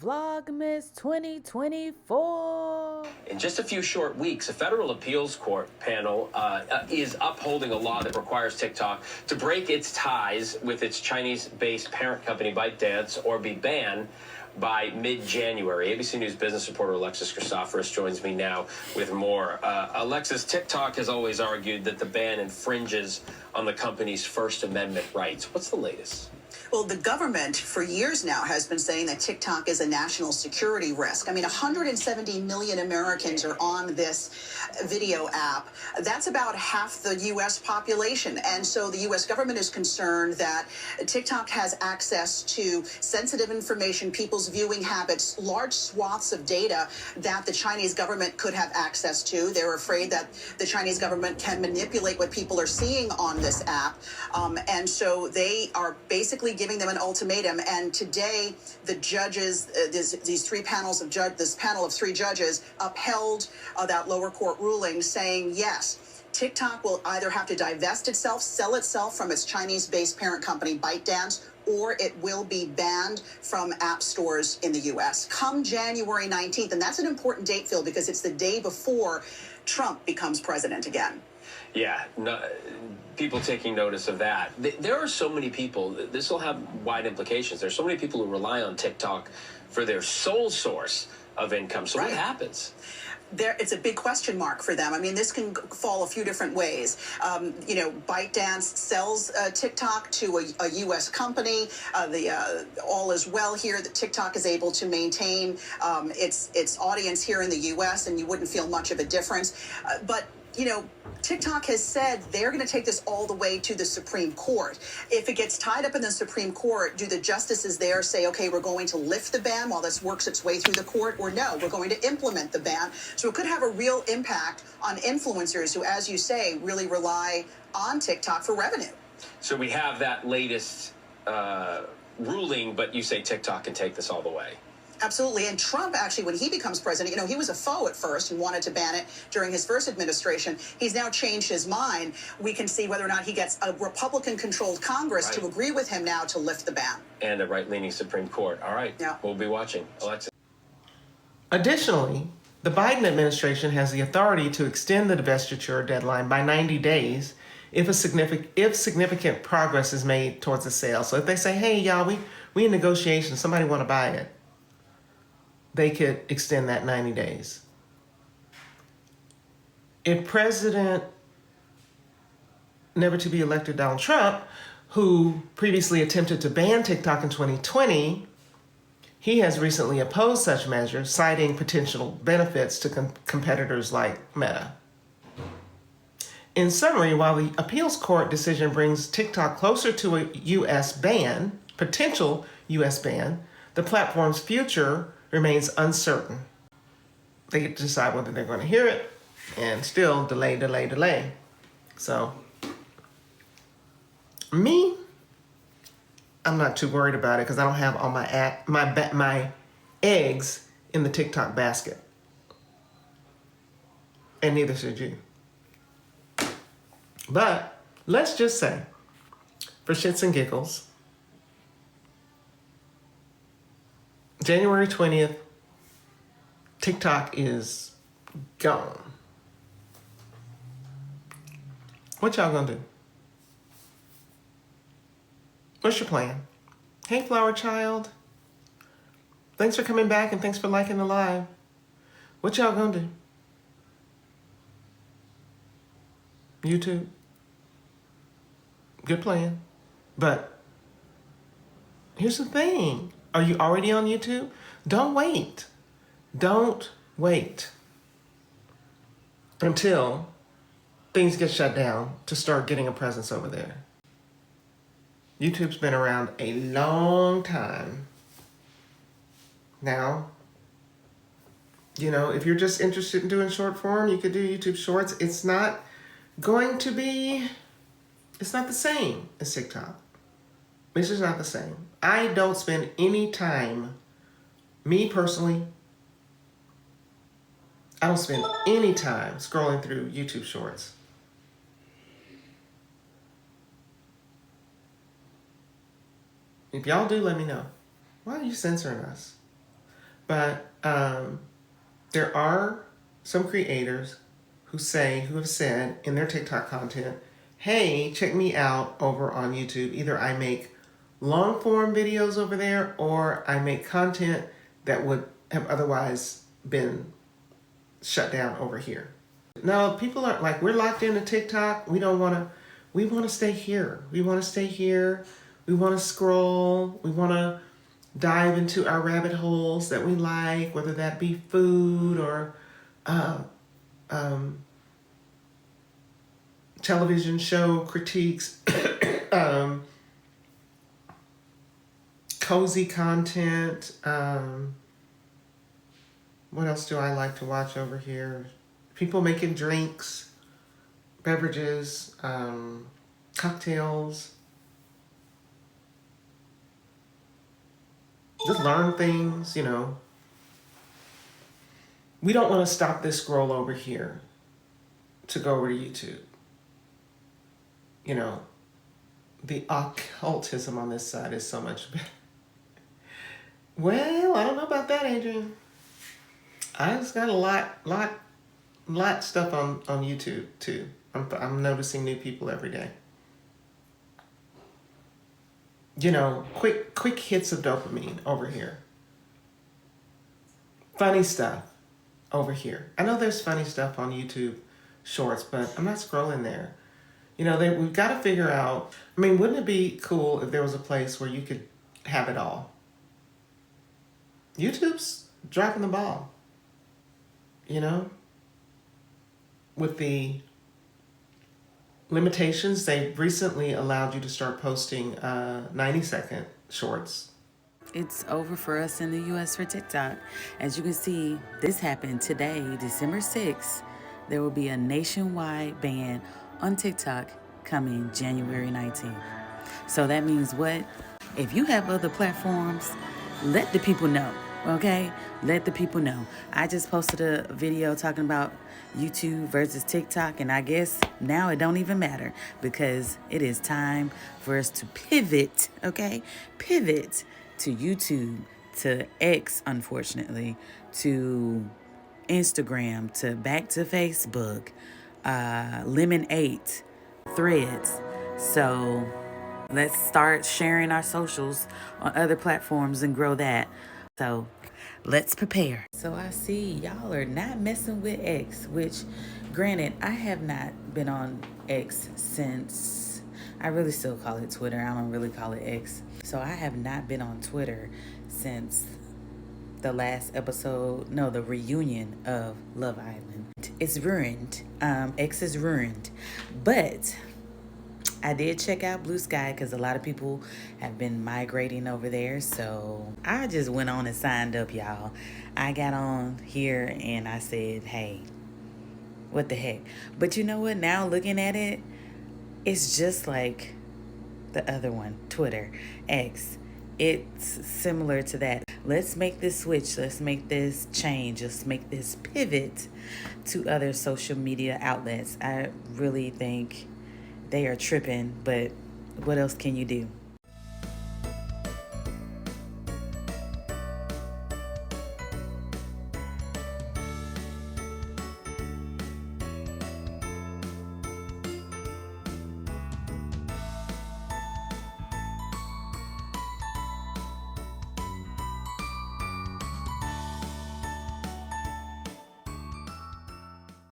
Vlogmas 2024. In just a few short weeks, a federal appeals court panel is upholding a law that requires TikTok to break its ties with its Chinese-based parent company ByteDance or be banned by mid-January. ABC News business reporter Alexis Christoforous joins me now with more. Alexis, TikTok has always argued that the ban infringes on the company's First Amendment rights. What's the latest? Well, the government for years now has been saying that TikTok is a national security risk. I mean, 170 million Americans are on this video app. That's about half the U.S. population. And so the U.S. government is concerned that TikTok has access to sensitive information, people's viewing habits, large swaths of data that the Chinese government could have access to. They're afraid that the Chinese government can manipulate what people are seeing on this app. And so they are basically giving them an ultimatum. And today, the judges, this panel of three judges upheld that lower court ruling, saying yes, TikTok will either have to divest itself, sell itself from its Chinese-based parent company ByteDance, or it will be banned from app stores in the U.S. come January 19th. And that's an important date, Phil, because it's the day before Trump becomes president again. Yeah, people taking notice of that. There are so many people, this will have wide implications. There's so many people who rely on TikTok for their sole source of income. So What happens? It's a big question mark for them. I mean, this can fall a few different ways. ByteDance sells TikTok to a U.S. company. All is well here that TikTok is able to maintain its audience here in the U.S., and you wouldn't feel much of a difference. But TikTok has said they're going to take this all the way to the Supreme Court. If it gets tied up in the Supreme Court, do the justices there say, okay, we're going to lift the ban while this works its way through the court, or no, we're going to implement the ban? So it could have a real impact on influencers who, as you say, really rely on TikTok for revenue. So we have that latest ruling, but you say TikTok can take this all the way. Absolutely. And Trump, actually, when he becomes president, he was a foe at first and wanted to ban it during his first administration. He's now changed his mind. We can see whether or not he gets a Republican-controlled Congress to agree with him now to lift the ban. And a right-leaning Supreme Court. All right. Yeah. We'll be watching. Alexis. Additionally, the Biden administration has the authority to extend the divestiture deadline by 90 days if significant progress is made towards the sale. So if they say, hey, y'all, we in negotiations, somebody want to buy it, they could extend that 90 days. If President never to be elected Donald Trump, who previously attempted to ban TikTok in 2020, he has recently opposed such measures, citing potential benefits to competitors like Meta. In summary, while the appeals court decision brings TikTok closer to a potential U.S. ban, the platform's future remains uncertain. They get to decide whether they're going to hear it, and still delay. So, me, I'm not too worried about it because I don't have all my eggs in the TikTok basket, and neither should you. But let's just say, for shits and giggles, January 20th, TikTok is gone. What y'all gonna do? What's your plan? Hey, Flower Child. Thanks for coming back and thanks for liking the live. What y'all gonna do? YouTube? Good plan. But here's the thing. Are you already on YouTube? Don't wait. Don't wait until things get shut down to start getting a presence over there. YouTube's been around a long time. Now, if you're just interested in doing short form, you could do YouTube Shorts. It's not the same as TikTok. It's just not the same. I don't spend any time, me personally, I don't spend any time scrolling through YouTube Shorts. If y'all do, let me know. Why are you censoring us? But there are some creators who have said in their TikTok content, hey, check me out over on YouTube. Either I make long form videos over there or I make content that would have otherwise been shut down over here. No, people are like, we're locked into TikTok. We want to stay here. We want to stay here. We want to scroll. We want to dive into our rabbit holes that we like, whether that be food or television show critiques, cozy content. What else do I like to watch over here? People making drinks, beverages, cocktails. Just learn things, you know. We don't want to stop this scroll over here to go over to YouTube. You know, the occultism on this side is so much better. Well, I don't know about that, Adrian. I just got a lot stuff on YouTube too. I'm noticing new people every day. You know, quick hits of dopamine over here. Funny stuff over here. I know there's funny stuff on YouTube Shorts, but I'm not scrolling there. You know, we've got to figure out, I mean, wouldn't it be cool if there was a place where you could have it all? YouTube's dropping the ball, you know? With the limitations, they recently allowed you to start posting 90-second shorts. It's over for us in the U.S. for TikTok. As you can see, this happened today, December 6th. There will be a nationwide ban on TikTok coming January 19th. So that means what? If you have other platforms, let the people know, okay? Let the people know. I just posted a video talking about YouTube versus TikTok, and I guess now it don't even matter because it is time for us to pivot, okay? Pivot to YouTube, to X, unfortunately, to Instagram, to back to Facebook, Lemon 8, Threads. So let's start sharing our socials on other platforms and grow that. So let's prepare. So I see y'all are not messing with X, which granted, I have not been on X since, I really still call it Twitter. I don't really call it X. So I have not been on Twitter since the last episode, no, the reunion of Love Island. It's ruined. X is ruined. But I did check out Blue Sky because a lot of people have been migrating over there. So I just went on and signed up, y'all. I got on here and I said, hey, what the heck? But you know what? Now looking at it, it's just like the other one, Twitter, X. It's similar to that. Let's make this switch. Let's make this change. Let's make this pivot to other social media outlets. I really think they are tripping, but what else can you do?